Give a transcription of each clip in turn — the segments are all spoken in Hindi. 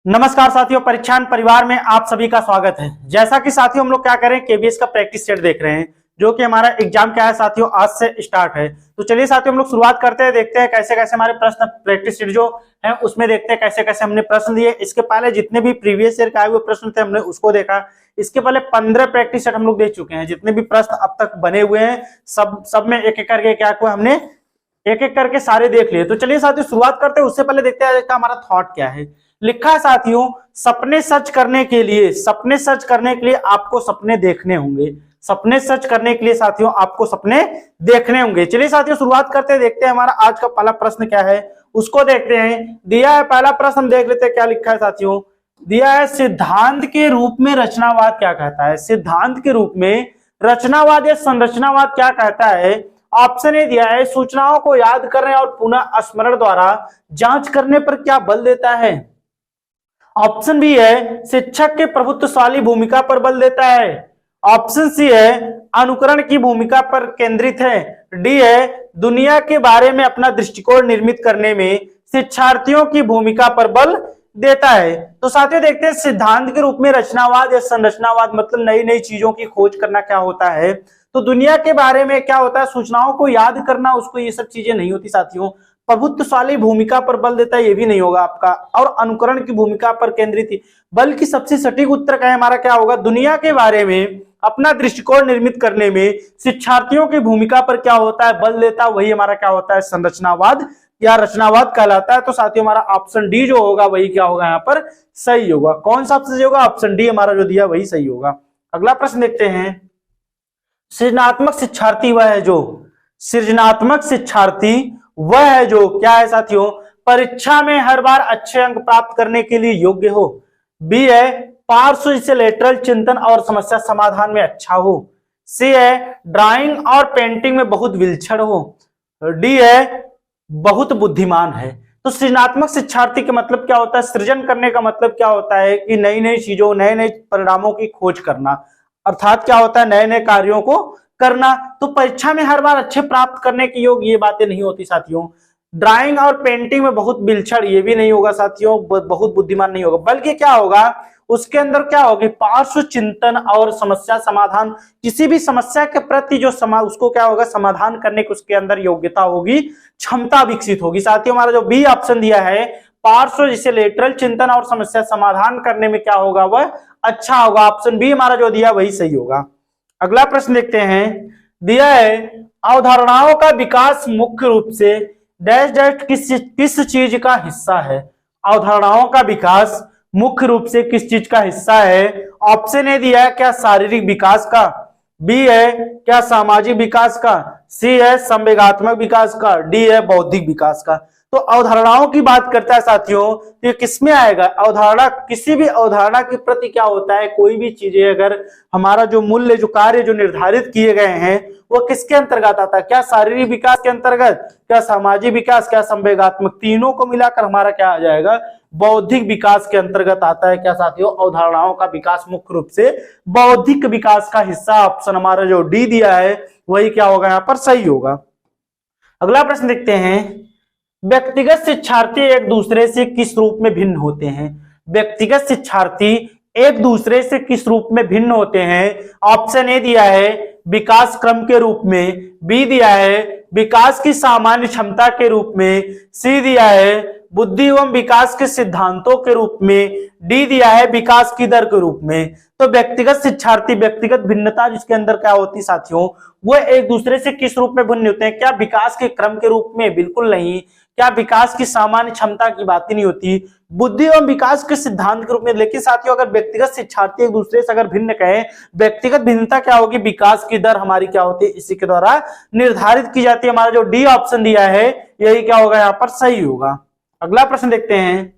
नमस्कार साथियों, परीक्षान परिवार में आप सभी का स्वागत है। जैसा कि साथियों हम लोग क्या करें, केबीएस का प्रैक्टिस सेट देख रहे हैं, जो कि हमारा एग्जाम क्या है साथियों, आज से स्टार्ट है। तो चलिए साथियों हम लोग शुरुआत करते हैं, देखते हैं कैसे कैसे हमारे प्रश्न प्रैक्टिस सेट जो है उसमें देखते हैं कैसे कैसे हमने प्रश्न दिए। इसके पहले जितने भी प्रीवियस ईयर के आए हुए प्रश्न थे हमने उसको देखा। इसके पहले 15 प्रैक्टिस सेट हम लोग देख चुके हैं। जितने भी प्रश्न अब तक बने हुए हैं सब में एक एक करके क्या को हमने एक एक करके सारे देख लिए। तो चलिए साथियों शुरुआत करते हैं, उससे पहले देखते हैं हमारा थॉट क्या है। लिखा है साथियों, सपने सच करने के लिए आपको सपने देखने होंगे। सपने सच करने के लिए साथियों आपको सपने देखने होंगे। चलिए साथियों शुरुआत करते हैं, देखते हैं हमारा आज का पहला प्रश्न क्या है उसको देखते हैं। दिया है पहला प्रश्न, हम देख लेते हैं क्या लिखा है साथियों। दिया है सिद्धांत के रूप में रचनावाद क्या कहता है। सिद्धांत के रूप में रचनावाद या संरचनावाद क्या कहता है। ऑप्शन ए दिया है, सूचनाओं को याद करने और पुनः स्मरण द्वारा जांच करने पर क्या बल देता है। ऑप्शन बी है, शिक्षक के प्रभुत्वशाली भूमिका पर बल देता है। ऑप्शन सी है, अनुकरण की भूमिका पर केंद्रित है। डी है, दुनिया के बारे में अपना दृष्टिकोण निर्मित करने में शिक्षार्थियों की भूमिका पर बल देता है। तो साथियों देखते हैं सिद्धांत के रूप में रचनावाद या संरचनावाद मतलब नई नई चीजों की खोज करना क्या होता है। तो दुनिया के बारे में क्या होता है, सूचनाओं को याद करना, उसको ये सब चीजें नहीं होती साथियों। प्रभुत्वशाली भूमिका पर बल देता है, ये भी नहीं होगा आपका। और अनुकरण की भूमिका पर केंद्रित थी, बल्कि सबसे सटीक उत्तर का हमारा क्या होगा, दुनिया के बारे में अपना दृष्टिकोण निर्मित करने में शिक्षार्थियों की भूमिका पर क्या होता है, बल देता है। वही हमारा क्या होता है, संरचनावाद या रचनावाद कहलाता है। तो साथियों हमारा ऑप्शन डी जो होगा वही क्या होगा यहाँ पर सही होगा। कौन सा ऑप्शन सही होगा, ऑप्शन डी हमारा जो दिया वही सही होगा। अगला प्रश्न देखते हैं। सृजनात्मक शिक्षार्थी वह है जो, सृजनात्मक शिक्षार्थी वह है जो क्या है साथियों, परीक्षा में हर बार अच्छे अंक प्राप्त करने के लिए योग्य हो। बी है, पार्श्व जैसे लेटरल चिंतन और समस्या समाधान में अच्छा हो। सी है, ड्राइंग और पेंटिंग में बहुत विलक्षण हो। डी है, बहुत बुद्धिमान है। तो सृजनात्मक शिक्षार्थी का मतलब क्या होता है, सृजन करने का मतलब क्या होता है कि नई नई चीजों नए नए परिणामों की खोज करना, अर्थात क्या होता है नए नए कार्यों को करना। तो परीक्षा में हर बार अच्छे प्राप्त करने के योग ये बातें नहीं होती साथियों। ड्राइंग और पेंटिंग में बहुत विलक्षण ये भी नहीं होगा साथियों, बहुत बुद्धिमान नहीं होगा, बल्कि क्या होगा उसके अंदर क्या होगी, पार्श्व चिंतन और समस्या समाधान, किसी भी समस्या के प्रति जो उसको क्या होगा समाधान करने की उसके अंदर योग्यता होगी, क्षमता विकसित होगी। साथियों हमारा जो बी ऑप्शन दिया है, पार्श्व जिसे लेटरल चिंतन और समस्या समाधान करने में क्या होगा वह अच्छा होगा। ऑप्शन बी हमारा जो दिया वही सही होगा। अगला प्रश्न देखते हैं। दिया है, अवधारणाओं का विकास मुख्य रूप से डैश डैश किस चीज का हिस्सा है। अवधारणाओं का विकास मुख्य रूप से किस चीज का हिस्सा है। ऑप्शन ए दिया है, क्या शारीरिक विकास का। बी है, क्या सामाजिक विकास का। सी है, संवेगात्मक विकास का। डी है, बौद्धिक विकास का। तो अवधारणाओं की बात करता है साथियों, तो ये किसमें आएगा, अवधारणा, किसी भी अवधारणा के प्रति क्या होता है, कोई भी चीजें अगर हमारा जो मूल्य जो कार्य जो निर्धारित किए गए हैं वो किसके अंतर्गत आता है, क्या शारीरिक विकास के अंतर्गत, क्या सामाजिक विकास, क्या संवेगात्मक, तीनों को मिलाकर हमारा क्या आ जाएगा, बौद्धिक विकास के अंतर्गत आता है। क्या साथियों, अवधारणाओं का विकास मुख्य रूप से बौद्धिक विकास का हिस्सा। ऑप्शन हमारा जो डी दिया है वही क्या होगा यहाँ पर सही होगा। अगला प्रश्न देखते हैं। व्यक्तिगत शिक्षार्थी एक दूसरे से किस रूप में भिन्न होते हैं। व्यक्तिगत शिक्षार्थी एक दूसरे से किस रूप में भिन्न होते हैं। ऑप्शन ए दिया है, विकास क्रम के रूप में। बी दिया है, विकास की सामान्य क्षमता के रूप में। सी दिया है, बुद्धि एवं विकास के सिद्धांतों के रूप में। डी दिया है, विकास की दर के रूप में। तो व्यक्तिगत शिक्षार्थी, व्यक्तिगत भिन्नता जिसके अंदर क्या होती साथियों, वो एक दूसरे से किस रूप में भिन्न होते हैं। क्या विकास के क्रम के रूप में, बिल्कुल नहीं। क्या विकास की सामान्य क्षमता की बात ही नहीं होती, बुद्धि एवं विकास के सिद्धांत के रूप में। लेकिन साथियों अगर व्यक्तिगत शिक्षार्थी एक दूसरे से अगर भिन्न कहें, व्यक्तिगत भिन्नता क्या होगी, विकास की दर हमारी क्या होती है इसी के द्वारा निर्धारित की जाती है। हमारा जो डी ऑप्शन दिया है यही क्या होगा यहाँ पर सही होगा। अगला प्रश्न देखते हैं।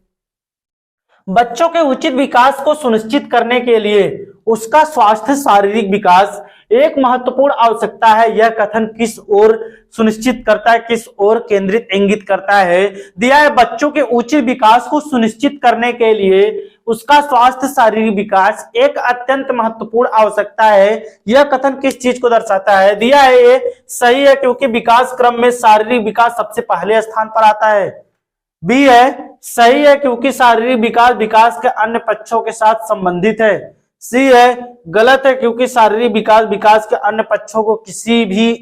बच्चों के उचित विकास को सुनिश्चित करने के लिए उसका स्वास्थ्य शारीरिक विकास एक महत्वपूर्ण आवश्यकता है। यह कथन किस ओर सुनिश्चित करता है, किस ओर केंद्रित इंगित करता है। दिया है, बच्चों के उचित विकास को सुनिश्चित करने के लिए उसका स्वास्थ्य शारीरिक विकास एक अत्यंत महत्वपूर्ण आवश्यकता है। यह कथन किस चीज को दर्शाता है। दिया है, ये सही है क्योंकि विकास क्रम में शारीरिक विकास सबसे पहले स्थान पर आता है। बी है सही है क्योंकि शारीरिक विकास विकास के अन्य पक्षों के साथ संबंधित है। सी है गलत है क्योंकि शारीरिक विकास विकास के अन्य पक्षों को किसी भी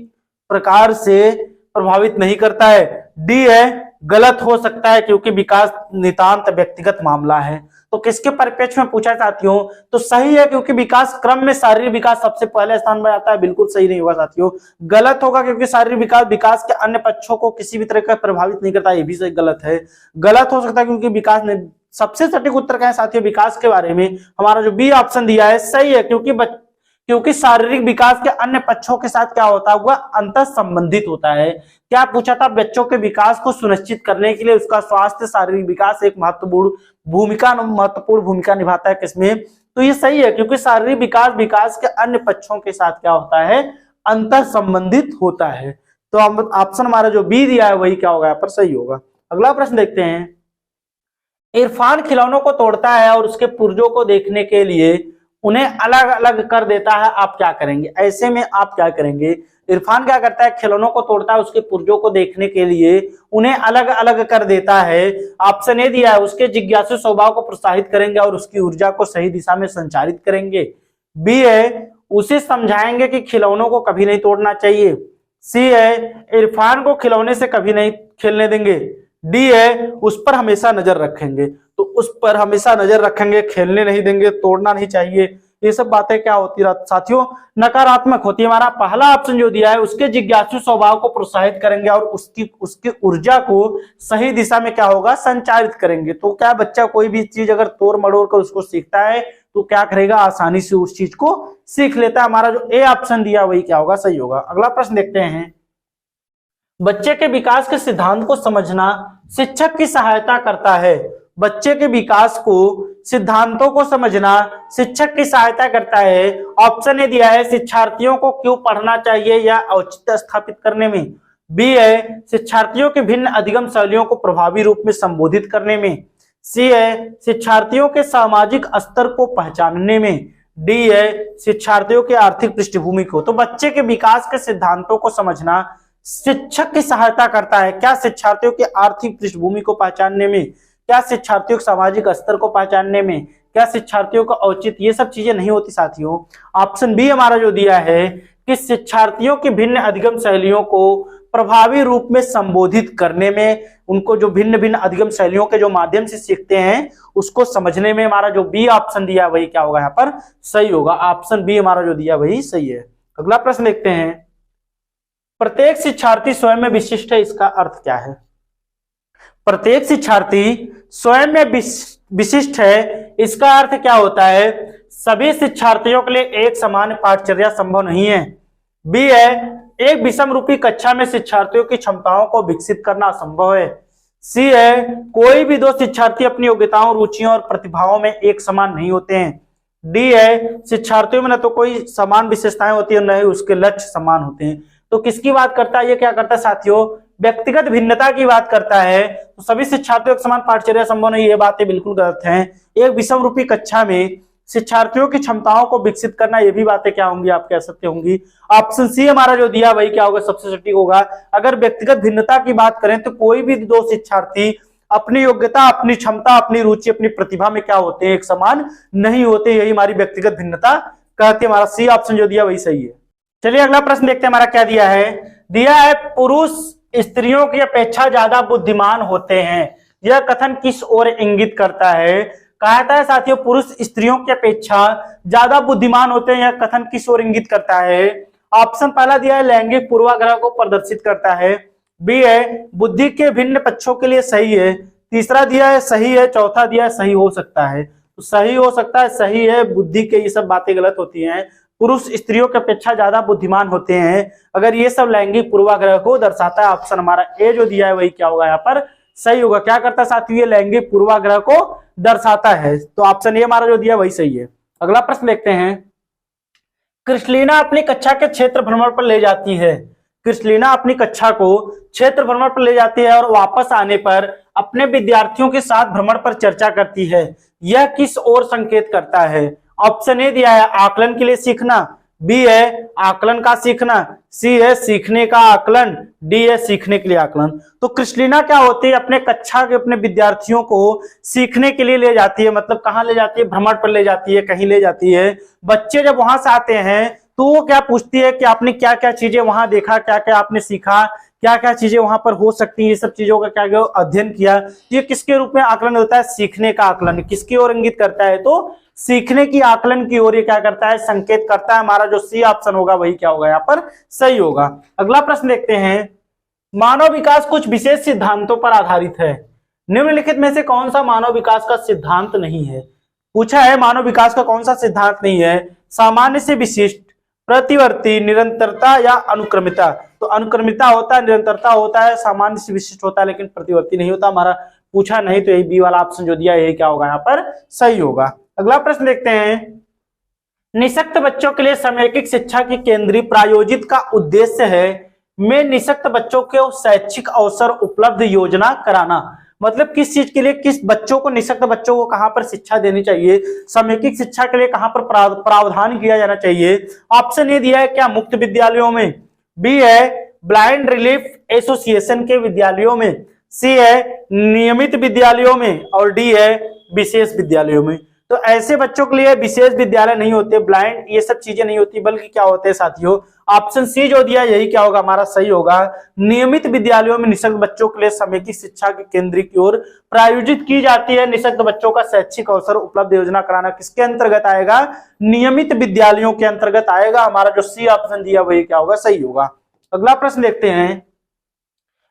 प्रकार से प्रभावित नहीं करता है। डी है गलत हो सकता है क्योंकि विकास नितांत व्यक्तिगत मामला है। तो किसके परिप्रेक्ष्य में पूछा साथियों, तो सही है क्योंकि विकास क्रम में शारीरिक विकास सबसे पहले स्थान पर आता है। बिल्कुल सही नहीं होगा साथियों, गलत होगा क्योंकि शारीरिक विकास विकास के अन्य पक्षों को किसी भी तरह का प्रभावित नहीं करता, ये भी सही गलत है। गलत हो सकता है क्योंकि विकास ने सबसे सटीक उत्तर क्या है साथियों, विकास के बारे में हमारा जो बी ऑप्शन दिया है सही है क्योंकि शारीरिक विकास के अन्य पक्षों के साथ क्या होता है, वह अंतर संबंधित होता है। क्या पूछा था, बच्चों के विकास को सुनिश्चित करने के लिए उसका स्वास्थ्य शारीरिक विकास एक महत्वपूर्ण भूमिका निभाता है किसमें, तो ये सही है क्योंकि शारीरिक विकास विकास के अन्य पक्षों के साथ क्या होता है, अंतर संबंधित होता है। तो ऑप्शन हमारा जो बी दिया है वही क्या होगा यहाँ पर सही होगा। अगला प्रश्न देखते हैं, इरफान खिलौनों को तोड़ता है और उसके पुर्जों को देखने के लिए उन्हें अलग अलग कर देता है, आप क्या करेंगे। ऐसे में आप क्या करेंगे, इरफान क्या करता है, खिलौनों को तोड़ता है, उसके पुर्जों को देखने के लिए उन्हें अलग अलग कर देता है। ऑप्शन ए दिया है उसके जिज्ञासु स्वभाव को प्रोत्साहित करेंगे और उसकी ऊर्जा को सही दिशा में संचारित करेंगे। बी है उसे समझाएंगे कि खिलौनों को कभी नहीं तोड़ना चाहिए। सी है इरफान को खिलौने से कभी नहीं खेलने देंगे। डी है उस पर हमेशा नजर रखेंगे। तो उस पर हमेशा नजर रखेंगे, खेलने नहीं देंगे, तोड़ना नहीं चाहिए, ये सब बातें क्या होती है साथियों, नकारात्मक होती है। हमारा पहला ऑप्शन जो दिया है उसके जिज्ञासु स्वभाव को प्रोत्साहित करेंगे और उसकी ऊर्जा को सही दिशा में क्या होगा, संचारित करेंगे। तो क्या बच्चा कोई भी चीज अगर तोड़ मड़ोड़ कर उसको सीखता है तो क्या करेगा, आसानी से उस चीज को सीख लेता है। हमारा जो ए ऑप्शन दिया वही क्या होगा, सही होगा। अगला प्रश्न देखते हैं, बच्चे के विकास के सिद्धांत को समझना शिक्षक की सहायता करता है। बच्चे के विकास को सिद्धांतों को समझना शिक्षक की सहायता करता है। ऑप्शन ए दिया है शिक्षार्थियों को क्यों पढ़ना चाहिए या औचित्य स्थापित करने में। बी है शिक्षार्थियों के भिन्न अधिगम शैलियों को प्रभावी रूप में संबोधित करने में। सी है शिक्षार्थियों के सामाजिक स्तर को पहचानने में। डी है शिक्षार्थियों के आर्थिक पृष्ठभूमि को। तो बच्चे के विकास के सिद्धांतों को समझना शिक्षक की सहायता करता है। क्या शिक्षार्थियों की आर्थिक पृष्ठभूमि को पहचानने में, क्या शिक्षार्थियों के सामाजिक स्तर को पहचानने में, क्या शिक्षार्थियों का औचित्य, ये सब चीजें नहीं होती साथियों। ऑप्शन बी हमारा जो दिया है कि शिक्षार्थियों की भिन्न अधिगम शैलियों को प्रभावी रूप में संबोधित करने में, उनको जो भिन्न भिन्न अधिगम शैलियों के जो माध्यम से सीखते हैं उसको समझने में, हमारा जो बी ऑप्शन दिया वही क्या होगा यहाँ पर सही होगा। ऑप्शन बी हमारा जो दिया वही सही है। अगला प्रश्न देखते हैं, प्रत्येक शिक्षार्थी स्वयं में विशिष्ट है, इसका अर्थ क्या है। प्रत्येक शिक्षार्थी स्वयं में विशिष्ट है, इसका अर्थ क्या होता है, सभी शिक्षार्थियों के लिए एक समान पाठचर्या संभव नहीं है। बी है एक विषम रूपी कक्षा में शिक्षार्थियों की क्षमताओं को विकसित करना असंभव है। सी है कोई भी दो शिक्षार्थी अपनी योग्यताओं, रुचियों और प्रतिभाओं में एक समान नहीं होते हैं। डी है शिक्षार्थियों में न तो कोई समान विशेषताएं होती है, न ही उसके लक्ष्य समान होते हैं। तो किसकी बात करता है, ये क्या करता है साथियों, व्यक्तिगत भिन्नता की बात करता है। तो सभी शिक्षार्थियों के समान पाठचर्या संभव नहीं, ये बातें बिल्कुल गलत हैं। एक विषम रूपी कक्षा में शिक्षार्थियों की क्षमताओं को विकसित करना, ये भी बातें क्या होंगी, आप कह सकते होंगी। ऑप्शन सी हमारा जो दिया वही क्या होगा, सबसे सटीक होगा। अगर व्यक्तिगत भिन्नता की बात करें तो कोई भी दो शिक्षार्थी अपनी योग्यता, अपनी क्षमता, अपनी रुचि, अपनी प्रतिभा में क्या होते हैं, एक समान नहीं होते, यही हमारी व्यक्तिगत भिन्नता कहती है। हमारा सी ऑप्शन जो दिया वही सही है। चलिए अगला प्रश्न देखते हैं, हमारा क्या दिया है, पुरुष स्त्रियों की अपेक्षा ज्यादा बुद्धिमान होते हैं। यह कथन किस ओर इंगित करता है। कहता है साथियों पुरुष स्त्रियों की अपेक्षा ज्यादा बुद्धिमान होते हैं, यह कथन किस ओर इंगित करता है। ऑप्शन पहला दिया है लैंगिक पूर्वाग्रह को प्रदर्शित करता है। बी है बुद्धि के भिन्न पक्षों के लिए सही है। तीसरा दिया है सही है। चौथा दिया है सही हो सकता है। तो सही हो सकता है, सही है, बुद्धि के ये सब बातें गलत होती हैं। पुरुष स्त्रियों की अपेक्षा ज्यादा बुद्धिमान होते हैं, अगर ये सब लैंगिक पूर्वाग्रह को दर्शाता है। ऑप्शन हमारा ए जो दिया है वही क्या होगा यहाँ पर सही होगा। क्या करता है साथियों, ये लैंगिक पूर्वाग्रह को दर्शाता है। तो ऑप्शन ए हमारा जो दिया वही सही है। अगला प्रश्न देखते हैं, क्रिस्टलीना अपनी कक्षा के क्षेत्र भ्रमण पर ले जाती है। क्रिस्टलीना अपनी कक्षा को क्षेत्र भ्रमण पर ले जाती है और वापस आने पर अपने विद्यार्थियों के साथ भ्रमण पर चर्चा करती है। यह किस ओर संकेत करता है। ऑप्शन ए दिया है आकलन के लिए सीखना। बी है आकलन का सीखना, सी है सीखने का आकलन, डी है सीखने के लिए आकलन। तो क्रिस्टलिना क्या होती है, अपने कक्षा के अपने विद्यार्थियों को सीखने के लिए ले जाती है, मतलब कहाँ ले जाती है, भ्रमण पर ले जाती है, कहीं ले जाती है। बच्चे जब वहां से आते हैं तो वो क्या पूछती है कि आपने क्या क्या चीजें वहां देखा, क्या क्या आपने सीखा, क्या क्या चीजें वहां पर हो सकती हैं, ये सब चीजों का क्या अध्ययन किया। ये किसके रूप में आकलन होता है, सीखने का आकलन। किसकी ओर इंगित करता है, तो सीखने की आकलन की ओर ये क्या करता है, संकेत करता है। हमारा जो सी ऑप्शन होगा वही क्या होगा यहाँ पर सही होगा। अगला प्रश्न देखते हैं, मानव विकास कुछ विशेष सिद्धांतों पर आधारित है, निम्नलिखित में से कौन सा मानव विकास का सिद्धांत नहीं है। पूछा है मानव विकास का कौन सा सिद्धांत नहीं है, सामान्य से विशिष्ट, प्रतिवर्ती, निरंतरता या अनुक्रमिता। तो अनुक्रमिता होता है, निरंतरता होता है, सामान्य से विशिष्ट होता है, लेकिन प्रतिवर्ती नहीं होता। हमारा पूछा नहीं तो यही बी वाला ऑप्शन जो दिया यही क्या होगा यहाँ पर सही होगा। अगला प्रश्न देखते हैं, निःशक्त बच्चों के लिए समैकिक शिक्षा की केंद्रीय प्रायोजित का उद्देश्य है में निःशक्त बच्चों को शैक्षिक अवसर उपलब्ध योजना कराना। मतलब किस चीज के लिए, किस बच्चों को, निःशक्त बच्चों को कहां पर शिक्षा देनी चाहिए, समैकिक शिक्षा के लिए कहां पर प्रावधान किया जाना चाहिए। ऑप्शन ए दिया है क्या, मुक्त विद्यालयों में, बी है ब्लाइंड रिलीफ एसोसिएशन के विद्यालयों में, सी है नियमित विद्यालयों में, और डी है विशेष विद्यालयों में। तो ऐसे बच्चों के लिए विशेष विद्यालय नहीं होते, ब्लाइंड ये सब चीजें नहीं होती, बल्कि क्या होते हैं साथियों, ऑप्शन सी जो दिया यही क्या होगा हमारा सही होगा। नियमित विद्यालयों में निःशक्त बच्चों के लिए समैकिक शिक्षा के केंद्र की ओर प्रायोजित की जाती है निःशक्त बच्चों का शैक्षिक अवसर उपलब्ध योजना कराना। किसके अंतर्गत आएगा, नियमित विद्यालयों के अंतर्गत आएगा। हमारा जो सी ऑप्शन दिया वही क्या होगा सही होगा। अगला प्रश्न देखते हैं,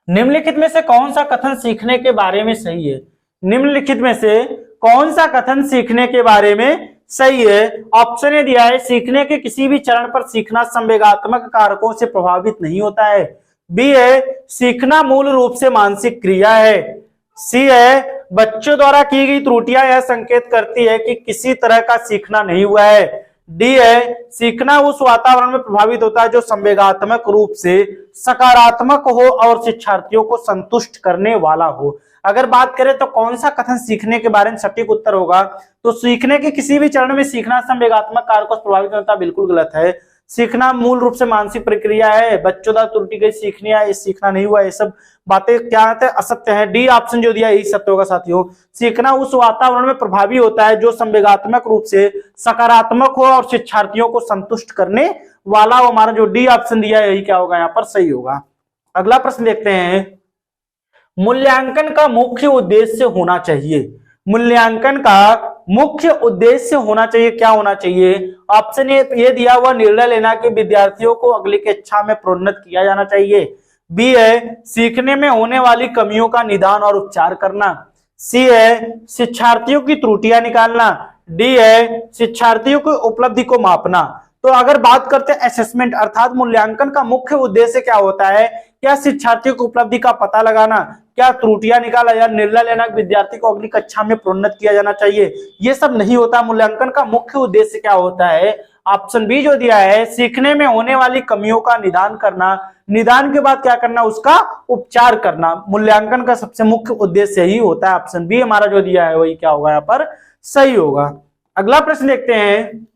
निम्नलिखित में से कौन सा कथन सीखने के बारे में सही है। निम्नलिखित में से कौन सा कथन सीखने के बारे में सही है। ऑप्शन ए दिया है, सीखने के किसी भी चरण पर सीखना संवेगात्मक कारकों से प्रभावित नहीं होता है, बी है सीखना मूल रूप से मानसिक क्रिया है, सी है बच्चों द्वारा की गई त्रुटियां यह संकेत करती है कि किसी तरह का सीखना नहीं हुआ है, डी है सीखना उस वातावरण में प्रभावित होता है जो संवेगात्मक रूप से सकारात्मक हो और शिक्षार्थियों को संतुष्ट करने वाला हो। अगर बात करें तो कौन सा कथन सीखने के बारे में सटीक उत्तर होगा, तो सीखने के किसी भी चरण में सीखना संवेगात्मक कारकों से प्रभावित होता है, बिल्कुल गलत है। सीखना मूल रूप से मानसिक प्रक्रिया है, बच्चों द्वारा त्रुटि गई सीखना, ये सीखना नहीं हुआ, ये सब बातें क्या है, असत्य है। डी ऑप्शन जो दिया यही सत्य होगा साथियों। सीखना उस वातावरण में प्रभावी होता है जो संवेगात्मक रूप से सकारात्मक हो और शिक्षार्थियों को संतुष्ट करने वाला हो। हमारा जो डी ऑप्शन दिया यही क्या होगा यहाँ पर सही होगा। अगला प्रश्न देखते हैं, मूल्यांकन का मुख्य उद्देश्य होना चाहिए। मूल्यांकन का मुख्य उद्देश्य होना चाहिए, क्या होना चाहिए। ऑप्शन ए ये दिया हुआ निर्णय लेना कि विद्यार्थियों को अगली कक्षा में प्रोन्नत किया जाना चाहिए, बी है सीखने में होने वाली कमियों का निदान और उपचार करना, सी है शिक्षार्थियों की त्रुटियां निकालना, डी है शिक्षार्थियों की उपलब्धि को मापना। तो अगर बात करते हैं असेसमेंट अर्थात मूल्यांकन का मुख्य उद्देश्य क्या होता है, क्या शिक्षार्थियों की उपलब्धि का पता लगाना, क्या त्रुटियां निकाला या निर्णय लेना विद्यार्थी को अगली कक्षा में प्रोन्नत किया जाना चाहिए, ये सब नहीं होता। मूल्यांकन का मुख्य उद्देश्य क्या होता है, ऑप्शन बी जो दिया है सीखने में होने वाली कमियों का निदान करना, निदान के बाद क्या करना, उसका उपचार करना। मूल्यांकन का सबसे मुख्य उद्देश्य यही होता है। ऑप्शन बी हमारा जो दिया है वही क्या होगा यहाँ पर सही होगा। अगला प्रश्न देखते हैं,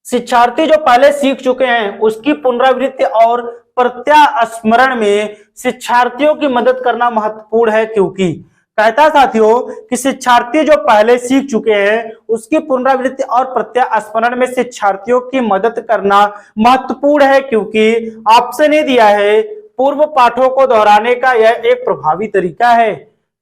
शिक्षार्थी जो पहले सीख चुके हैं उसकी पुनरावृत्ति और प्रत्यास्मरण में शिक्षार्थियों की मदद करना महत्वपूर्ण है, क्योंकि कहता साथियों कि शिक्षार्थी जो पहले सीख चुके हैं उसकी पुनरावृत्ति और प्रत्यास्मरण में शिक्षार्थियों की मदद करना महत्वपूर्ण है, क्योंकि ऑप्शन ए दिया है पूर्व पाठों को दोहराने का यह एक प्रभावी तरीका है,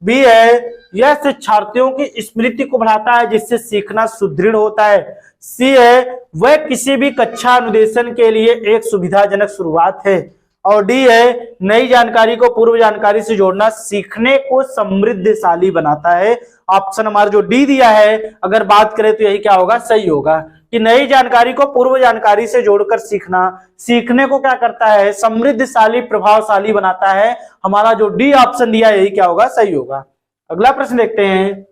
बी है यह शिक्षार्थियों की स्मृति को बढ़ाता है जिससे सीखना सुदृढ़ होता है, सी है वह किसी भी कक्षा अनुदेशन के लिए एक सुविधाजनक शुरुआत है, और डी है नई जानकारी को पूर्व जानकारी से जोड़ना सीखने को समृद्धशाली बनाता है। ऑप्शन हमारा जो डी दिया है अगर बात करें तो यही क्या होगा सही होगा कि नई जानकारी को पूर्व जानकारी से जोड़कर सीखना सीखने को क्या करता है, समृद्धशाली प्रभावशाली बनाता है। हमारा जो डी ऑप्शन दिया यही क्या होगा सही होगा। अगला प्रश्न देखते हैं,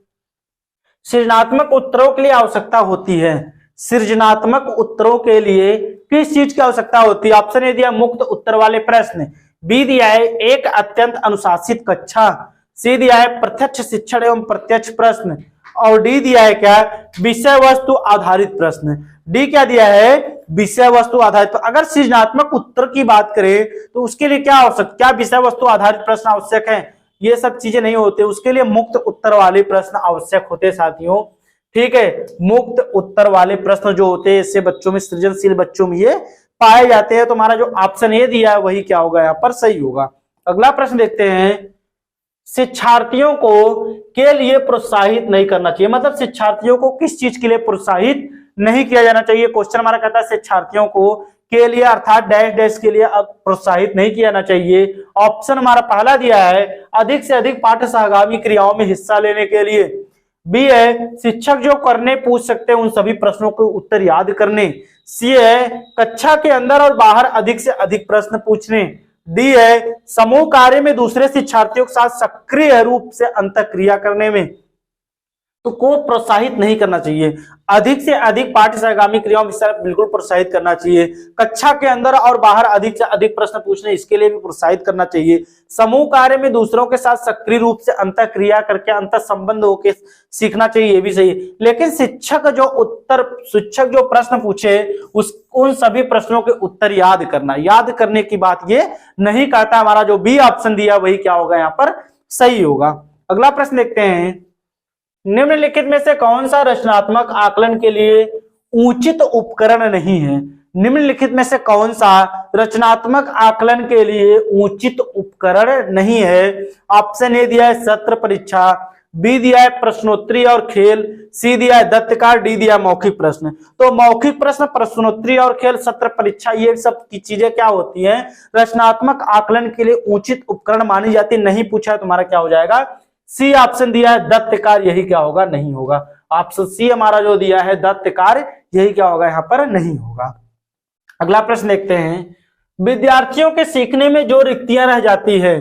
सृजनात्मक उत्तरों के लिए आवश्यकता होती है, सृजनात्मक उत्तरों के लिए किस चीज की आवश्यकता होती है। ऑप्शन ए दिया मुक्त उत्तर वाले प्रश्न, बी दिया है एक अत्यंत अनुशासित कक्षा, सी दिया है प्रत्यक्ष शिक्षण एवं प्रत्यक्ष प्रश्न, और डी दिया है क्या विषय वस्तु आधारित प्रश्न। डी क्या दिया है विषय वस्तु आधारित। अगर सृजनात्मक उत्तर की बात करें तो उसके लिए क्या आवश्यक, क्या विषय वस्तु आधारित प्रश्न आवश्यक है? ये सब चीजें नहीं होते, उसके लिए मुक्त उत्तर वाले प्रश्न आवश्यक होते हैं साथियों। ठीक है, मुक्त उत्तर वाले प्रश्न जो होते हैं इससे बच्चों में, सृजनशील बच्चों में ये पाए जाते हैं। तो हमारा जो ऑप्शन ए दिया है वही क्या होगा यहाँ पर सही होगा। अगला प्रश्न देखते हैं, शिक्षार्थियों को के लिए प्रोत्साहित नहीं करना चाहिए, मतलब शिक्षार्थियों को किस चीज के लिए प्रोत्साहित नहीं किया जाना चाहिए? क्वेश्चन हमारा कहता है शिक्षार्थियों को के लिए अर्थात डैश डैश के लिए अब प्रोत्साहित नहीं किया जाना चाहिए। ऑप्शन हमारा पहला दिया है अधिक से अधिक पाठ्य सहगामी क्रियाओं में हिस्सा लेने के लिए। बी है शिक्षक जो करने पूछ सकते हैं उन सभी प्रश्नों के उत्तर याद करने। सी है कक्षा के अंदर और बाहर अधिक से अधिक प्रश्न पूछने। डी है समूह कार्य में दूसरे शिक्षार्थियों के साथ सक्रिय रूप से अंतःक्रिया करने में। तो को प्रोत्साहित नहीं करना चाहिए, अधिक से अधिक पाठ्य सहगामी क्रियाओं में बिल्कुल प्रोत्साहित करना चाहिए। कक्षा के अंदर और बाहर अधिक से अधिक प्रश्न पूछने, इसके लिए भी प्रोत्साहित करना चाहिए। समूह कार्य में दूसरों के साथ सक्रिय रूप से अंतःक्रिया करके अंतर संबंध होकर सीखना चाहिए, ये भी सही है। लेकिन शिक्षक जो प्रश्न पूछे उन सभी प्रश्नों के उत्तर याद करना, याद करने की बात ये नहीं कहता। हमारा जो बी ऑप्शन दिया वही क्या होगा यहाँ पर सही होगा। अगला प्रश्न देखते हैं, निम्नलिखित में से कौन सा रचनात्मक आकलन के लिए उचित उपकरण नहीं है? निम्नलिखित में से कौन सा रचनात्मक आकलन के लिए उचित उपकरण नहीं है? ऑप्शन ए दिया है सत्र परीक्षा, बी दिया है प्रश्नोत्तरी और खेल, सी दिया है दत्तकार, डी दिया मौखिक प्रश्न। तो मौखिक प्रश्न, प्रश्नोत्तरी और खेल, सत्र परीक्षा, ये सब की चीजें क्या होती हैं? रचनात्मक आकलन के लिए उचित उपकरण मानी जाती। नहीं पूछा है तुम्हारा क्या हो जाएगा? सी ऑप्शन दिया है दत्तकार, यही क्या होगा नहीं होगा। ऑप्शन सी हमारा जो दिया है दत्तकार, यही क्या होगा यहाँ पर नहीं होगा। अगला प्रश्न देखते हैं, विद्यार्थियों के सीखने में जो रिक्तियां रह जाती है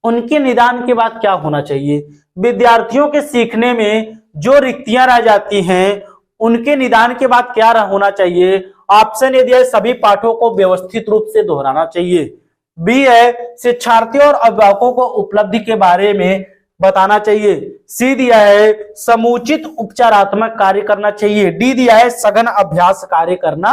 उनके निदान के बाद क्या होना चाहिए? विद्यार्थियों के सीखने में जो रिक्तियां रह जाती हैं उनके निदान के बाद क्या होना चाहिए? ऑप्शन ए दिया है सभी पाठों को व्यवस्थित रूप से दोहराना चाहिए। बी है शिक्षार्थियों और अभिभावकों को उपलब्धि के बारे में बताना चाहिए। सी दिया है समुचित उपचारात्मक कार्य करना चाहिए। डी दिया है सघन अभ्यास कार्य करना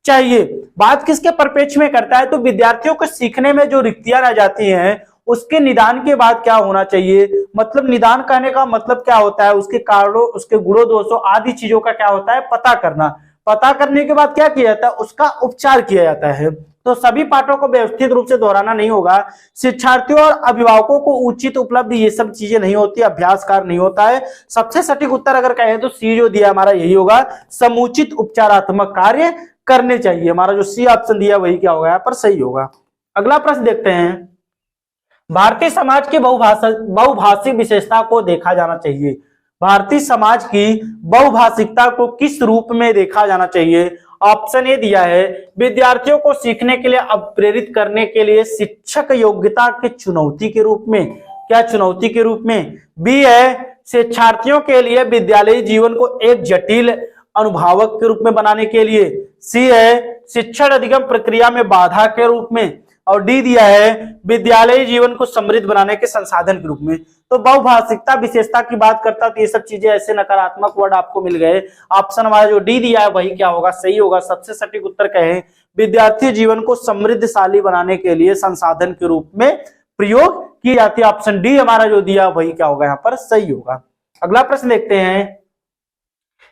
चाहिए। बात किसके परिप्रेक्ष्य में करता है? तो विद्यार्थियों को सीखने में जो रिक्तियां रह जाती हैं उसके निदान के बाद क्या होना चाहिए? मतलब निदान कहने का मतलब क्या होता है? उसके कारणों, उसके गुणों दोषों आदि चीजों का क्या होता है? पता करना। पता करने के बाद क्या किया जाता है? उसका उपचार किया जाता है। तो सभी पाठों को व्यवस्थित रूप से दोहराना नहीं होगा। शिक्षार्थियों और अभिभावकों को उचित उपलब्धि, ये सब चीजें नहीं होती, अभ्यासकार नहीं होता है। सबसे सटीक उत्तर अगर कहें तो सी जो दिया हमारा यही होगा, समुचित उपचारात्मक कार्य करने चाहिए। हमारा जो सी ऑप्शन दिया वही क्या होगा यहाँ पर सही होगा। अगला प्रश्न देखते हैं, भारतीय समाज की बहुभाषिक विशेषता को देखा जाना चाहिए। भारतीय समाज की बहुभाषिकता को किस रूप में देखा जाना चाहिए? ऑप्शन ए दिया है विद्यार्थियों को सीखने के लिए प्रेरित करने के लिए शिक्षक योग्यता की चुनौती के रूप में। क्या चुनौती के रूप में? बी है शिक्षार्थियों के लिए विद्यालयी जीवन को एक जटिल अनुभवक के रूप में बनाने के लिए। सी है शिक्षण अधिगम प्रक्रिया में बाधा के रूप में। और डी दिया है विद्यालयी जीवन को समृद्ध बनाने के संसाधन के रूप में। तो बहुभाषिकता विशेषता की बात करता तो ये सब चीजें ऐसे नकारात्मक वर्ड आपको मिल गए। ऑप्शन हमारा जो डी दिया है वही क्या होगा सही होगा। सबसे सटीक उत्तर कहें विद्यार्थी जीवन को समृद्धशाली बनाने के लिए संसाधन के रूप में प्रयोग की जाती है। ऑप्शन डी हमारा जो दिया वही क्या होगा यहाँ पर सही होगा। अगला प्रश्न देखते हैं,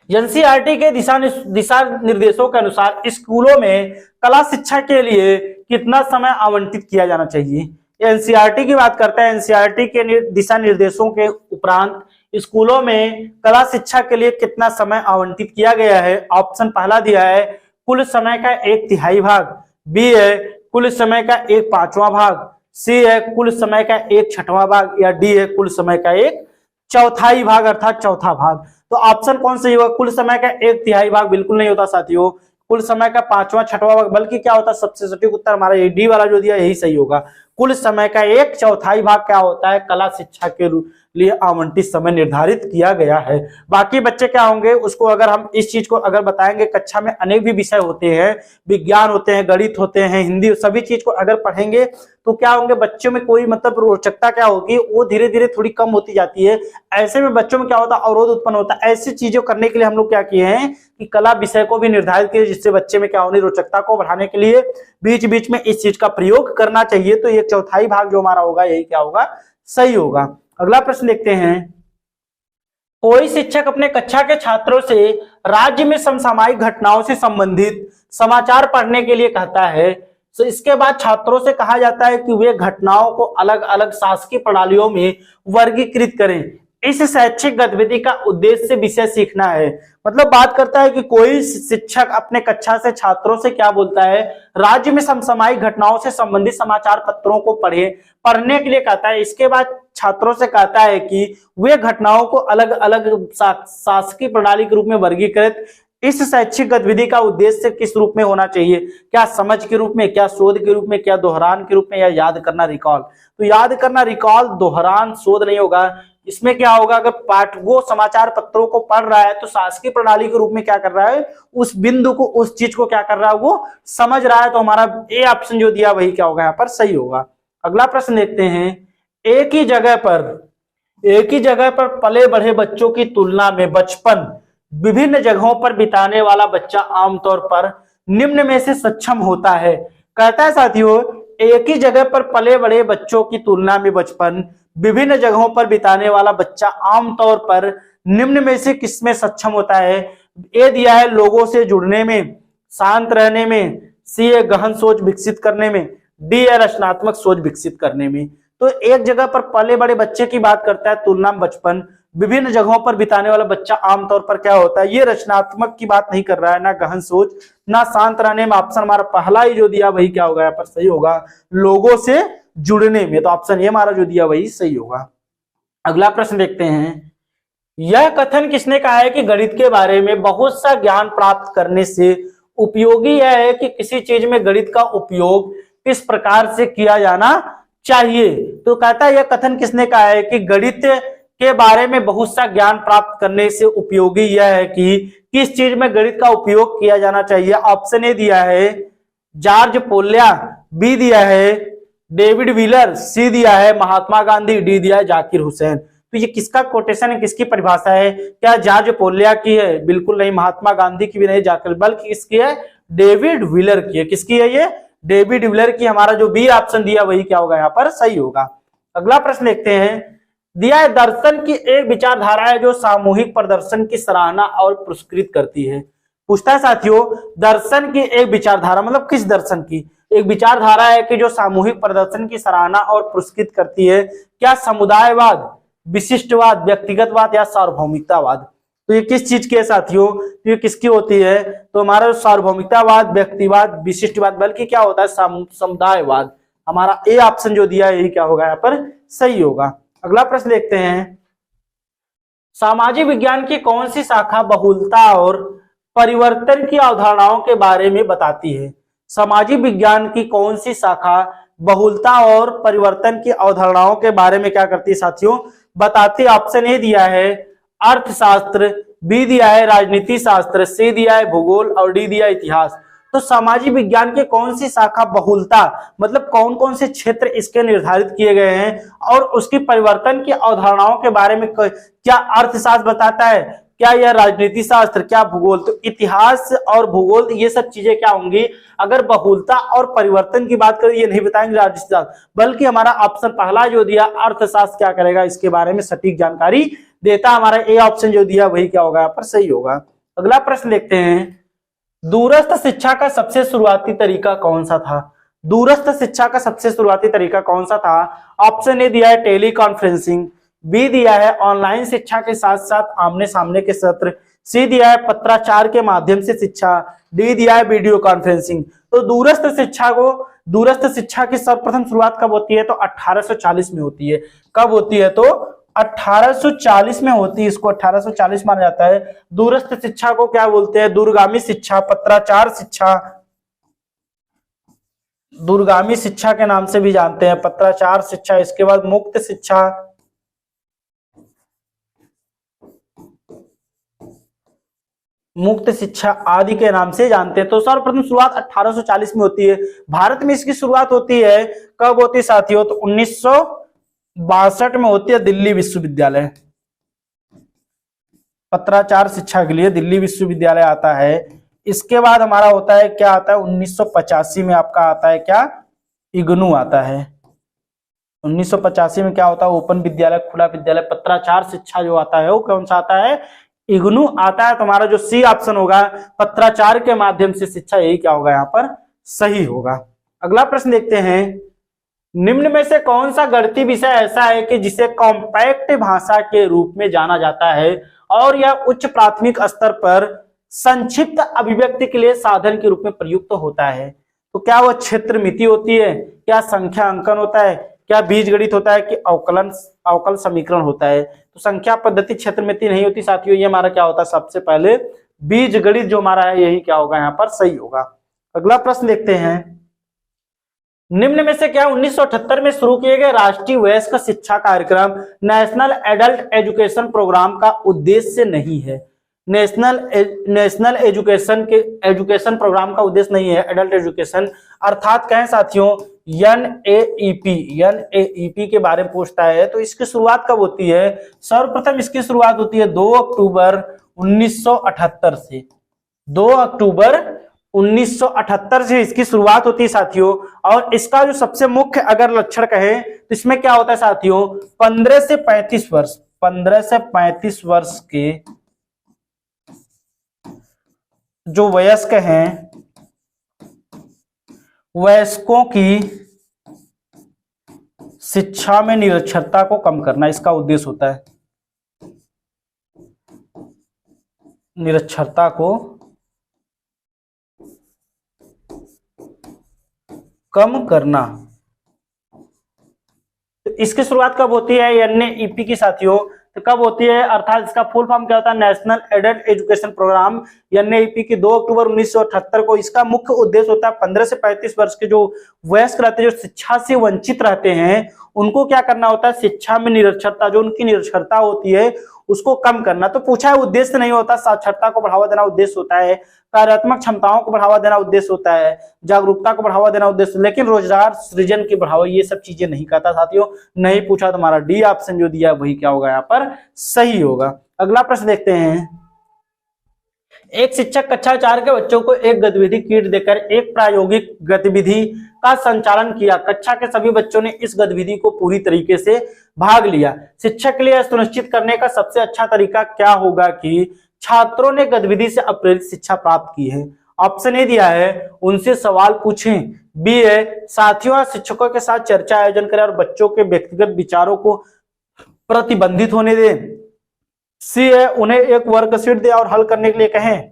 एनसीईआरटी के दिशा निर्देशों के अनुसार स्कूलों में कला शिक्षा के लिए कितना समय आवंटित किया जाना चाहिए? एनसीईआरटी की बात करते हैं। एनसीईआरटी के दिशा निर्देशों के उपरांत स्कूलों में कला शिक्षा के लिए कितना समय आवंटित किया गया है? ऑप्शन पहला दिया है कुल समय का 1/3 भाग, बी है कुल समय का 1/5वां भाग, सी है कुल समय का 1/6वां भाग, या डी है कुल समय का 1/4 भाग अर्थात चौथा भाग। तो ऑप्शन कौन सही होगा? कुल समय का 1/3 भाग बिल्कुल नहीं होता साथियों, कुल समय का 5वां 6वां भाग, बल्कि क्या होता है? सबसे सटीक उत्तर हमारा डी वाला जो दिया यही सही होगा। कुल समय का 1/4 भाग क्या होता है? कला शिक्षा के लिए आवंटित समय निर्धारित किया गया है। बाकी बच्चे क्या होंगे, उसको अगर हम इस चीज को अगर बताएंगे, कक्षा में अनेक भी विषय होते हैं, विज्ञान होते हैं, गणित होते हैं, हिंदी, सभी चीज को अगर पढ़ेंगे तो क्या होंगे, बच्चों में कोई मतलब रोचकता क्या होगी, वो धीरे धीरे थोड़ी कम होती जाती है। ऐसे में बच्चों में क्या होता है, अवरोध उत्पन्न होता है। ऐसी चीजों करने के लिए हम लोग क्या किए हैं कि कला विषय को भी निर्धारित किए, जिससे बच्चे में क्या होनी, रोचकता को बढ़ाने के लिए बीच बीच में इस चीज का प्रयोग करना चाहिए। तो ये चौथाई भाग जो हमारा होगा, यही क्या होगा, सही होगा। अगला प्रश्न देखते हैं। कोई शिक्षक अपने कक्षा के छात्रों से राज्य में समसामयिक घटनाओं से संबंधित समाचार पढ़ने के लिए कहता है, तो इसके बाद छात्रों से कहा जाता है कि वे घटनाओं को अलग अलग शासकीय प्रणालियों में वर्गीकृत करें। इस शैक्षिक गतिविधि का उद्देश्य विषय सीखना है। मतलब बात करता है कि कोई शिक्षक अपने कक्षा से छात्रों से क्या बोलता है, राज्य में समसामयिक घटनाओं से संबंधित समाचार पत्रों को पढ़ने के लिए कहता है। इसके बाद छात्रों से कहता है कि वे घटनाओं को अलग अलग शासकीय प्रणाली के रूप में वर्गीकृत। इस शैक्षिक गतिविधि का उद्देश्य किस रूप में होना चाहिए, क्या समझ के रूप में, क्या शोध के रूप में, क्या दोहरान के रूप में, या याद करना, रिकॉल। तो याद करना, रिकॉल, दोहरान, शोध नहीं होगा। इसमें क्या होगा, अगर पाठ वो समाचार पत्रों को पढ़ रहा है तो शासकीय प्रणाली के रूप में क्या कर रहा है, उस बिंदु को, उस चीज को क्या कर रहा है, वो समझ रहा है। तो हमारा ए ऑप्शन जो दिया वही क्या होगा, यहाँ पर सही होगा। अगला प्रश्न देखते हैं। एक ही जगह पर पले बढ़े बच्चों की तुलना में बचपन विभिन्न जगहों पर बिताने वाला बच्चा आमतौर पर निम्न में से सक्षम होता है। कहता है साथियों, एक ही जगह पर पले बड़े बच्चों की तुलना में बचपन विभिन्न जगहों पर बिताने वाला बच्चा आमतौर पर निम्न में से किसमें सक्षम होता है। ए दिया है लोगों से जुड़ने में, शांत रहने में, सी है गहन सोच विकसित करने में, डी है रचनात्मक सोच विकसित करने में। तो एक जगह पर पले बड़े बच्चे की बात करता है, तुलना में बचपन विभिन्न जगहों पर बिताने वाला बच्चा आमतौर पर क्या होता है, ये रचनात्मक की बात नहीं कर रहा है, ना गहन सोच, ना शांत रहने में। ऑप्शन हमारा पहला ही जो दिया वही क्या होगा, यहाँ पर सही होगा, लोगों से जुड़ने में। तो ऑप्शन ये हमारा जो दिया वही सही होगा। अगला प्रश्न देखते हैं। यह कथन किसने कहा है कि गणित के बारे में बहुत सा ज्ञान प्राप्त करने से उपयोगी यह है कि किसी चीज में गणित का उपयोग किस प्रकार से किया जाना चाहिए। तो कहता है यह कथन किसने कहा है कि गणित के बारे में बहुत सा ज्ञान प्राप्त करने से उपयोगी यह है कि किस चीज में गणित का उपयोग किया जाना चाहिए। ऑप्शन ए दिया है जॉर्ज पोल्या, बी दिया है डेविड व्हीलर, सी दिया है महात्मा गांधी, डी दिया है जाकिर हुसैन। तो ये किसका कोटेशन है, किसकी परिभाषा है, क्या जॉर्ज पोल्या की है, बिल्कुल नहीं, महात्मा गांधी की भी नहीं, जाकिर, बल्कि किसकी है, डेविड व्हीलर की है। किसकी है ये, डेविड व्हीलर की। हमारा जो बी ऑप्शन दिया वही क्या होगा, यहाँ पर सही होगा। अगला प्रश्न देखते हैं। दिया है दर्शन की एक विचारधारा है जो सामूहिक प्रदर्शन की सराहना और पुरस्कृत करती है। पूछता है साथियों, दर्शन की एक विचारधारा मतलब किस दर्शन की, एक विचारधारा है कि जो सामूहिक प्रदर्शन की सराहना और पुरस्कृत करती है। क्या समुदायवाद, विशिष्टवाद, व्यक्तिगतवाद या सार्वभौमिकतावाद। तो ये किस चीज की है साथियों, तो ये किसकी होती है, तो हमारा सार्वभौमिकतावाद, व्यक्तिवाद, विशिष्टवाद, बल्कि क्या होता है, समुदायवाद। हमारा ए ऑप्शन जो दिया है यही क्या होगा, यहाँ पर सही होगा। अगला प्रश्न देखते हैं। सामाजिक विज्ञान की कौन सी शाखा बहुलता और परिवर्तन की अवधारणाओं के बारे में बताती है। सामाजिक विज्ञान की कौन सी शाखा बहुलता और परिवर्तन की अवधारणाओं के बारे में क्या करती है साथियों, बताती। ऑप्शन ए दिया है अर्थशास्त्र, बी दिया है राजनीति शास्त्र, सी दिया है भूगोल और डी दिया है इतिहास। तो सामाजिक विज्ञान के कौन सी शाखा बहुलता मतलब कौन कौन से क्षेत्र इसके निर्धारित किए गए हैं, और उसकी परिवर्तन की अवधारणाओं के बारे में क्या अर्थशास्त्र बताता है, क्या यह राजनीति शास्त्र, क्या भूगोल। तो इतिहास और भूगोल ये सब चीजें क्या होंगी, अगर बहुलता और परिवर्तन की बात करें ये नहीं बताएंगे राजनीति शास्त्र, बल्कि हमारा ऑप्शन पहला जो दिया अर्थशास्त्र क्या करेगा, इसके बारे में सटीक जानकारी देता। हमारा ए ऑप्शन जो दिया वही क्या होगा, यहाँ पर सही होगा। अगला प्रश्न देखते हैं। दूरस्थ शिक्षा का सबसे शुरुआती तरीका कौन सा था। दूरस्थ शिक्षा का सबसे शुरुआती तरीका कौन सा था। ऑप्शन ए दिया है टेली कॉन्फ्रेंसिंग, बी दिया है ऑनलाइन शिक्षा के साथ साथ आमने सामने के सत्र, सी दिया है पत्राचार के माध्यम से शिक्षा, डी दिया है वीडियो कॉन्फ्रेंसिंग। तो दूरस्थ शिक्षा की सर्वप्रथम शुरुआत कब होती है, तो 1840 में होती है। कब होती है, तो 1840 में होती है। इसको 1840 माना जाता है। दूरस्थ शिक्षा को क्या बोलते हैं, दूरगामी शिक्षा, पत्राचार शिक्षा, दूरगामी शिक्षा के नाम से भी जानते हैं, पत्राचार शिक्षा। इसके बाद मुक्त शिक्षा, मुक्त शिक्षा आदि के नाम से जानते हैं। तो सर्वप्रथम शुरुआत 1840 में होती है। भारत में इसकी शुरुआत होती है, कब होती है साथियों? तो 1962 में होती है, दिल्ली विश्वविद्यालय। पत्राचार शिक्षा के लिए दिल्ली विश्वविद्यालय आता है। इसके बाद हमारा होता है, क्या आता है? 1985 में आपका आता है क्या? इग्नू आता है। 1985 में क्या होता है? ओपन विद्यालय, खुला विद्यालय, पत्राचार शिक्षा जो आता है वो कौन सा आता है? इग्नू आता है। तुम्हारा जो सी ऑप्शन होगा, पत्राचार के माध्यम से शिक्षा, यही क्या होगा यहाँ पर? सही होगा। अगला प्रश्न देखते हैं, निम्न में से कौन सा गणितीय विषय ऐसा है कि जिसे कॉम्पैक्ट भाषा के रूप में जाना जाता है और यह उच्च प्राथमिक स्तर पर संक्षिप्त अभिव्यक्ति के लिए साधन के रूप में प्रयुक्त होता है? तो क्या वह क्षेत्र मिति होती है, क्या संख्या अंकन होता है, क्या बीजगणित होता है, कि अवकल समीकरण होता है? तो संख्या पद्धति क्षेत्र मिति नहीं होती साथियों, ये हमारा क्या होता है? सबसे पहले बीजगणित जो हमारा है, यही क्या होगा यहाँ पर? सही होगा। अगला प्रश्न देखते हैं, निम्न में से क्या 1978 में शुरू किए गए राष्ट्रीय वयस्क शिक्षा कार्यक्रम नेशनल एडल्ट एजुकेशन प्रोग्राम का उद्देश्य नहीं है? नेशनल एजुकेशन प्रोग्राम का उद्देश्य नहीं है एडल्ट एजुकेशन, अर्थात कहें साथियों एनएईपी के बारे में पूछता है। तो इसकी शुरुआत कब होती है? सर्वप्रथम इसकी शुरुआत होती है 2 अक्टूबर 1978 से। 2 अक्टूबर 1978 से इसकी शुरुआत होती है साथियों। और इसका जो सबसे मुख्य अगर लक्षण कहें तो इसमें क्या होता है साथियों? 15 से 35 वर्ष के जो वयस्क हैं, वयस्कों की शिक्षा में निरक्षरता को कम करना इसका उद्देश्य होता है। निरक्षरता को कम करना। तो इसकी शुरुआत कब होती है? एनएईपी की साथियों, तो कब होती है? अर्थात इसका फुल फॉर्म क्या होता है? नेशनल एडल्ट एजुकेशन प्रोग्राम, एनएईपी की 2 अक्टूबर 1978 को। इसका मुख्य उद्देश्य होता है 15 से 35 वर्ष के जो वयस्क रहते हैं, जो शिक्षा से वंचित रहते हैं, उनको क्या करना होता है? शिक्षा में निरक्षरता, जो उनकी निरक्षरता होती है उसको कम करना। तो पूछा है, उद्देश्य नहीं होता, साक्षरता को बढ़ावा देना उद्देश्य होता है, कार्यात्मक क्षमताओं को बढ़ावा देना उद्देश्य होता है, जागरूकता को बढ़ावा देना उद्देश्य, लेकिन रोजगार सृजन की बढ़ावा, ये सब चीजें नहीं कहता साथियों। नहीं पूछा तो हमारा डी ऑप्शन जो दिया वही क्या होगा यहाँ पर? सही होगा। अगला प्रश्न देखते हैं, एक शिक्षक कक्षा 4 के बच्चों को एक गतिविधि किट देकर एक प्रायोगिक गतिविधि का संचालन किया। कक्षा के सभी बच्चों ने इस गतिविधि को पूरी तरीके से भाग लिया। शिक्षक के लिए सुनिश्चित करने का सबसे अच्छा तरीका क्या होगा कि छात्रों ने गतिविधि से अप्रेरित शिक्षा प्राप्त की है? ऑप्शन ए दिया है, उनसे सवाल पूछें। बी है, साथियों और शिक्षकों के साथ चर्चा आयोजन करें और बच्चों के व्यक्तिगत विचारों को प्रतिबंधित होने दें। सी है, उन्हें एक वर्कशीट दे और हल करने के लिए कहें।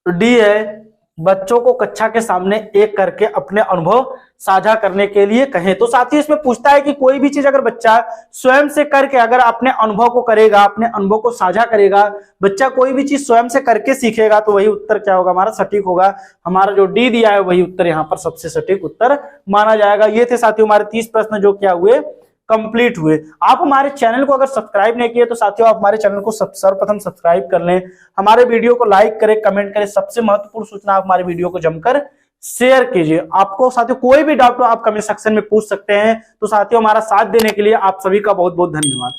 डी है, बच्चों को कक्षा के सामने एक करके अपने अनुभव साझा करने के लिए कहें। तो साथियों इसमें पूछता है कि कोई भी चीज अगर बच्चा स्वयं से करके अगर अपने अनुभव को करेगा, अपने अनुभव को साझा करेगा, बच्चा कोई भी चीज स्वयं से करके सीखेगा, तो वही उत्तर क्या होगा? हमारा सटीक होगा। हमारा जो डी दिया है वही उत्तर यहाँ पर सबसे सटीक उत्तर माना जाएगा। ये थे साथियों हमारे 30 प्रश्न जो क्या हुए? कंप्लीट हुए। आप हमारे चैनल को अगर सब्सक्राइब नहीं किए तो साथियों आप हमारे चैनल को सर्वप्रथम सब्सक्राइब कर लें, हमारे वीडियो को लाइक करें, कमेंट करें, सबसे महत्वपूर्ण सूचना आप हमारे वीडियो को जमकर शेयर कीजिए। आपको साथियों कोई भी डाउट हो आप कमेंट सेक्शन में पूछ सकते हैं। तो साथियों हमारा साथ देने के लिए आप सभी का बहुत बहुत धन्यवाद।